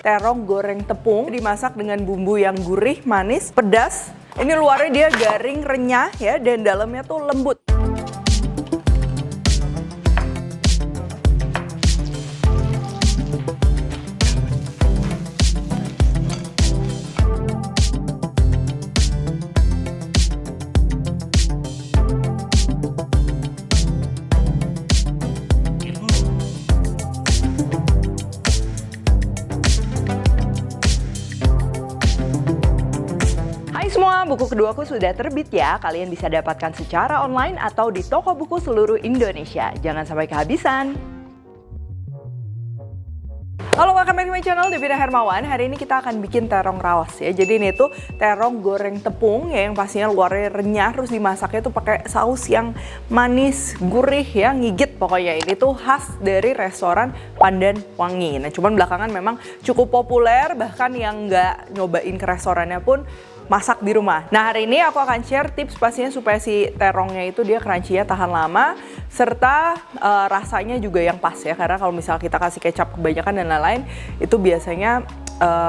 terong goreng tepung dimasak dengan bumbu yang gurih, manis, pedas. Ini luarnya dia garing, renyah ya, dan dalamnya tuh lembut. Semua buku keduaku sudah terbit ya, kalian bisa dapatkan secara online atau di toko buku seluruh Indonesia. Jangan sampai kehabisan. Halo, welcome back to my channel, Devina Hermawan. Hari ini kita akan bikin terong raos ya. Jadi ini tuh terong goreng tepung ya, yang pastinya luarnya renyah, terus dimasaknya tuh pakai saus yang manis, gurih ya, ngigit pokoknya. Ini tuh khas dari restoran Pandan Wangi. Nah, cuman belakangan memang cukup populer, bahkan yang nggak nyobain ke restorannya pun masak di rumah. Nah, hari ini aku akan share tips pastinya supaya si terongnya itu dia crunchy-nya tahan lama, serta rasanya juga yang pas ya, karena kalau misalnya kita kasih kecap kebanyakan dan lain-lain itu biasanya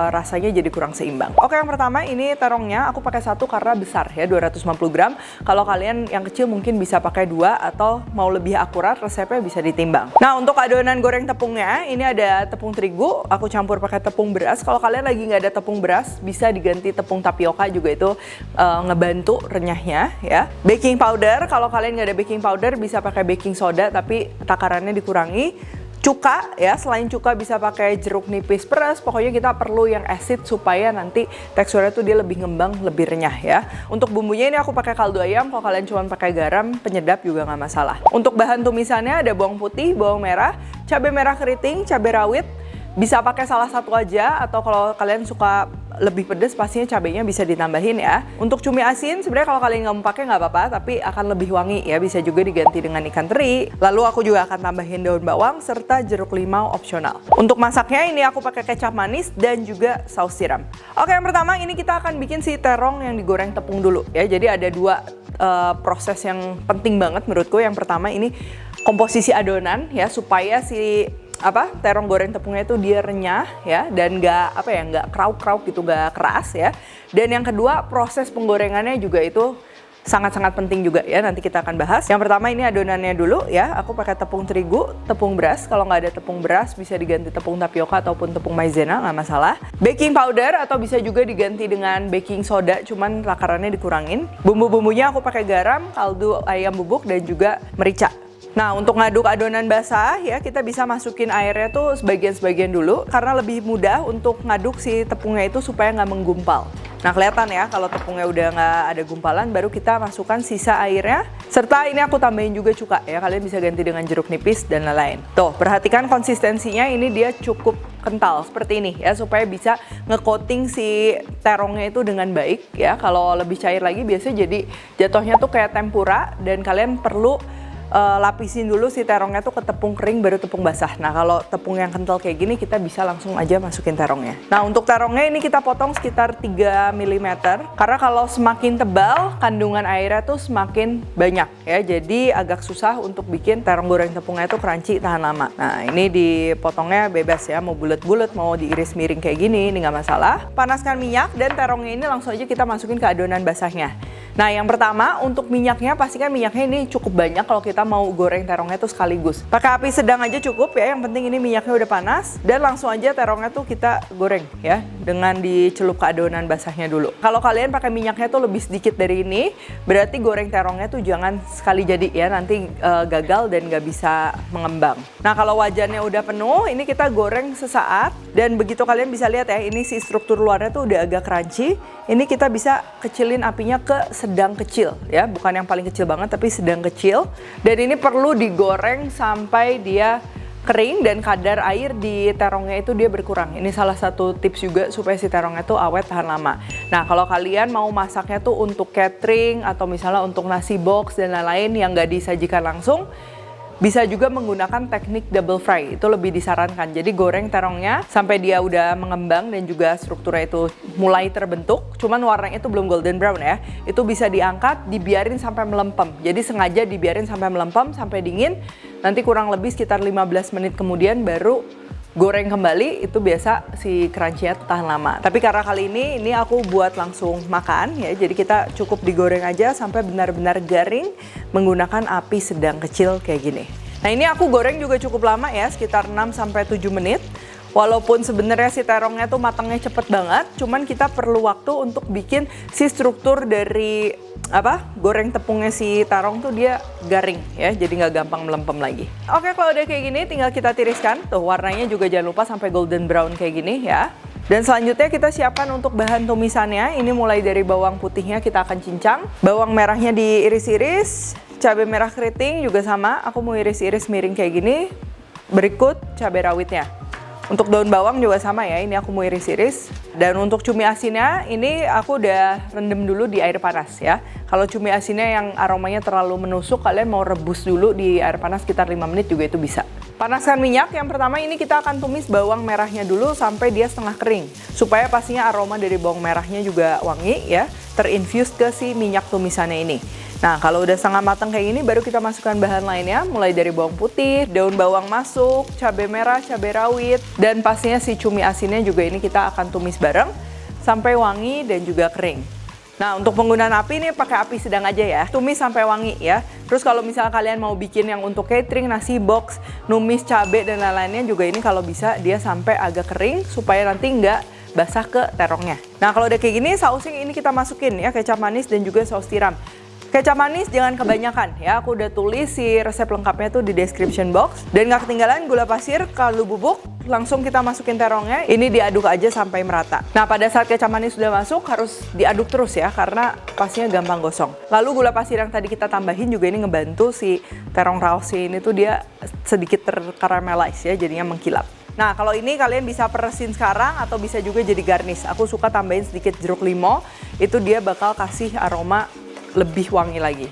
rasanya jadi kurang seimbang. Oke, yang pertama ini terongnya aku pakai satu karena besar ya, 250 gram. Kalau kalian yang kecil mungkin bisa pakai 2 atau mau lebih akurat resepnya bisa ditimbang. Nah, untuk adonan goreng tepungnya ini ada tepung terigu, aku campur pakai tepung beras. Kalau kalian lagi nggak ada tepung beras bisa diganti tepung tapioka juga, itu ngebantu renyahnya ya. Baking powder, kalau kalian nggak ada baking powder bisa pakai baking soda tapi takarannya dikurangi. Cuka ya, selain cuka bisa pakai jeruk nipis peres. Pokoknya kita perlu yang asid supaya nanti teksturnya tuh dia lebih ngembang, lebih renyah ya. Untuk bumbunya ini aku pakai kaldu ayam. Kalau kalian cuma pakai garam, penyedap juga nggak masalah. Untuk bahan tumisannya ada bawang putih, bawang merah, cabai merah keriting, cabai rawit. Bisa pakai salah satu aja, atau kalau kalian suka lebih pedas pastinya cabainya bisa ditambahin ya. Untuk cumi asin sebenarnya kalau kalian nggak mau pakai nggak apa-apa, tapi akan lebih wangi ya, bisa juga diganti dengan ikan teri. Lalu aku juga akan tambahin daun bawang serta jeruk limau opsional. Untuk masaknya ini aku pakai kecap manis dan juga saus tiram. Oke, yang pertama ini kita akan bikin si terong yang digoreng tepung dulu ya. Jadi ada dua proses yang penting banget menurutku. Yang pertama ini komposisi adonan ya, supaya si terong goreng tepungnya itu dia renyah ya, dan nggak krauk-krauk gitu, nggak keras ya. Dan yang kedua proses penggorengannya juga itu sangat-sangat penting juga ya, nanti kita akan bahas. Yang pertama ini adonannya dulu ya, aku pakai tepung terigu, tepung beras. Kalau nggak ada tepung beras bisa diganti tepung tapioka ataupun tepung maizena, nggak masalah. Baking powder atau bisa juga diganti dengan baking soda, cuman takarannya dikurangin. Bumbu-bumbunya aku pakai garam, kaldu ayam bubuk dan juga merica. Nah, untuk ngaduk adonan basah ya, kita bisa masukin airnya tuh sebagian-sebagian dulu karena lebih mudah untuk ngaduk si tepungnya itu supaya nggak menggumpal. Nah, kelihatan ya kalau tepungnya udah nggak ada gumpalan, baru kita masukkan sisa airnya. Serta ini aku tambahin juga cuka ya, kalian bisa ganti dengan jeruk nipis dan lain-lain. Tuh, perhatikan konsistensinya, ini dia cukup kental seperti ini ya, supaya bisa nge-coating si terongnya itu dengan baik ya. Kalau lebih cair lagi biasanya jadi jatuhnya tuh kayak tempura, dan kalian perlu lapisin dulu si terongnya tuh ke tepung kering baru tepung basah. Nah, kalau tepung yang kental kayak gini kita bisa langsung aja masukin terongnya. Nah, untuk terongnya ini kita potong sekitar 3 mm karena kalau semakin tebal kandungan airnya tuh semakin banyak ya. Jadi agak susah untuk bikin terong goreng tepungnya itu crunchy tahan lama. Nah, ini dipotongnya bebas ya, mau bulat-bulat mau diiris miring kayak gini, ini nggak masalah. Panaskan minyak dan terongnya ini langsung aja kita masukin ke adonan basahnya. Nah, yang pertama untuk minyaknya, pastikan minyaknya ini cukup banyak kalau kita mau goreng terongnya tuh sekaligus. Pakai api sedang aja cukup ya, yang penting ini minyaknya udah panas. Dan langsung aja terongnya tuh kita goreng ya, dengan dicelup ke adonan basahnya dulu. Kalau kalian pakai minyaknya tuh lebih sedikit dari ini, berarti goreng terongnya tuh jangan sekali jadi ya, nanti gagal dan nggak bisa mengembang. Nah, kalau wajannya udah penuh, ini kita goreng sesaat. Dan begitu kalian bisa lihat ya, ini si struktur luarnya tuh udah agak crunchy. Ini kita bisa kecilin apinya ke sedang kecil ya, bukan yang paling kecil banget tapi sedang kecil. Dan ini perlu digoreng sampai dia kering dan kadar air di terongnya itu dia berkurang. Ini salah satu tips juga supaya si terongnya tuh awet tahan lama. Nah, kalau kalian mau masaknya tuh untuk catering atau misalnya untuk nasi box dan lain-lain yang nggak disajikan langsung, bisa juga menggunakan teknik double fry, itu lebih disarankan. Jadi goreng terongnya sampai dia udah mengembang dan juga strukturnya itu mulai terbentuk, cuman warnanya itu belum golden brown ya. Itu bisa diangkat, dibiarin sampai melempem. Jadi sengaja dibiarin sampai melempem, sampai dingin. Nanti kurang lebih sekitar 15 menit kemudian baru goreng kembali itu biasa si crunchy-nya tahan lama. Tapi karena kali ini aku buat langsung makan ya, jadi kita cukup digoreng aja sampai benar-benar garing menggunakan api sedang kecil kayak gini. Nah ini aku goreng juga cukup lama ya, sekitar 6-7 menit. Walaupun sebenarnya si terongnya tuh matangnya cepet banget, cuman kita perlu waktu untuk bikin si struktur dari goreng tepungnya si terong tuh dia garing ya, jadi nggak gampang melempem lagi. Oke, kalau udah kayak gini tinggal kita tiriskan, tuh warnanya juga jangan lupa sampai golden brown kayak gini ya. Dan selanjutnya kita siapkan untuk bahan tumisannya. Ini mulai dari bawang putihnya kita akan cincang, bawang merahnya diiris-iris, cabai merah keriting juga sama, aku mau iris-iris miring kayak gini. Berikut cabai rawitnya. Untuk daun bawang juga sama ya, ini aku mau iris-iris. Dan untuk cumi asinnya, ini aku udah rendam dulu di air panas ya. Kalau cumi asinnya yang aromanya terlalu menusuk, kalian mau rebus dulu di air panas sekitar 5 menit juga itu bisa. Panaskan minyak, yang pertama ini kita akan tumis bawang merahnya dulu sampai dia setengah kering. Supaya pastinya aroma dari bawang merahnya juga wangi ya, terinfuse ke si minyak tumisannya ini. Nah, kalau udah setengah matang kayak gini, baru kita masukkan bahan lainnya, mulai dari bawang putih, daun bawang masuk, cabai merah, cabai rawit, dan pastinya si cumi asinnya juga ini kita akan tumis bareng sampai wangi dan juga kering. Nah, untuk penggunaan api ini pakai api sedang aja ya, tumis sampai wangi ya. Terus kalau misalnya kalian mau bikin yang untuk catering, nasi box, numis cabai dan lain-lainnya juga ini kalau bisa dia sampai agak kering supaya nanti nggak basah ke terongnya. Nah, kalau udah kayak gini, sausnya ini kita masukin ya, kecap manis dan juga saus tiram. Kecap manis jangan kebanyakan ya, aku udah tulis si resep lengkapnya tuh di description box. Dan gak ketinggalan gula pasir, kaldu bubuk, langsung kita masukin terongnya, ini diaduk aja sampai merata. Nah pada saat kecap manis sudah masuk harus diaduk terus ya, karena pastinya gampang gosong. Lalu gula pasir yang tadi kita tambahin juga ini ngebantu si terong raosnya ini tuh dia sedikit terkaramelize ya, jadinya mengkilap. Nah kalau ini kalian bisa peresin sekarang atau bisa juga jadi garnish. Aku suka tambahin sedikit jeruk limau, itu dia bakal kasih aroma lebih wangi lagi.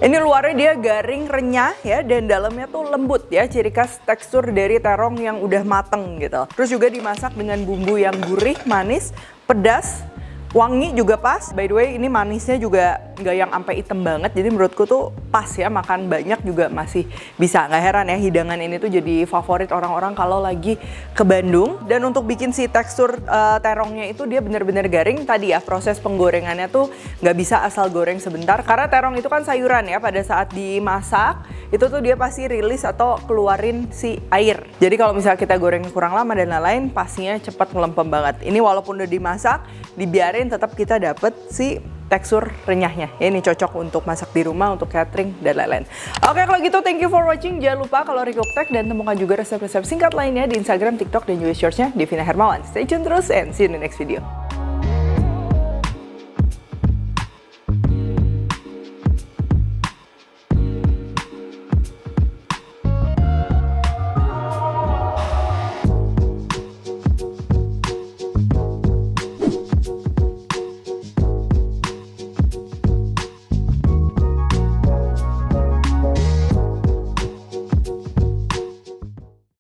Ini luarnya dia garing, renyah ya, dan dalamnya tuh lembut ya, ciri khas tekstur dari terong yang udah mateng gitu. Terus juga dimasak dengan bumbu yang gurih, manis, pedas, wangi juga pas. By the way, ini manisnya juga nggak yang sampai hitam banget, jadi menurutku tuh pas ya, makan banyak juga masih bisa. Nggak heran ya, hidangan ini tuh jadi favorit orang-orang kalau lagi ke Bandung. Dan untuk bikin si tekstur terongnya itu dia bener-bener garing. Tadi ya, proses penggorengannya tuh nggak bisa asal goreng sebentar, karena terong itu kan sayuran ya, pada saat dimasak itu tuh dia pasti rilis atau keluarin si air. Jadi kalau misalnya kita goreng kurang lama dan lain-lain, pastinya cepat melempem banget. Ini walaupun udah dimasak, dibiarin tetap kita dapet si tekstur renyahnya. Ya, ini cocok untuk masak di rumah, untuk catering, dan lain-lain. Oke, kalau gitu thank you for watching. Jangan lupa kalau Ricook Tech dan temukan juga resep-resep singkat lainnya di Instagram, TikTok, dan juga Shorts-nya Devina Hermawan. Stay tune terus and see you in the next video.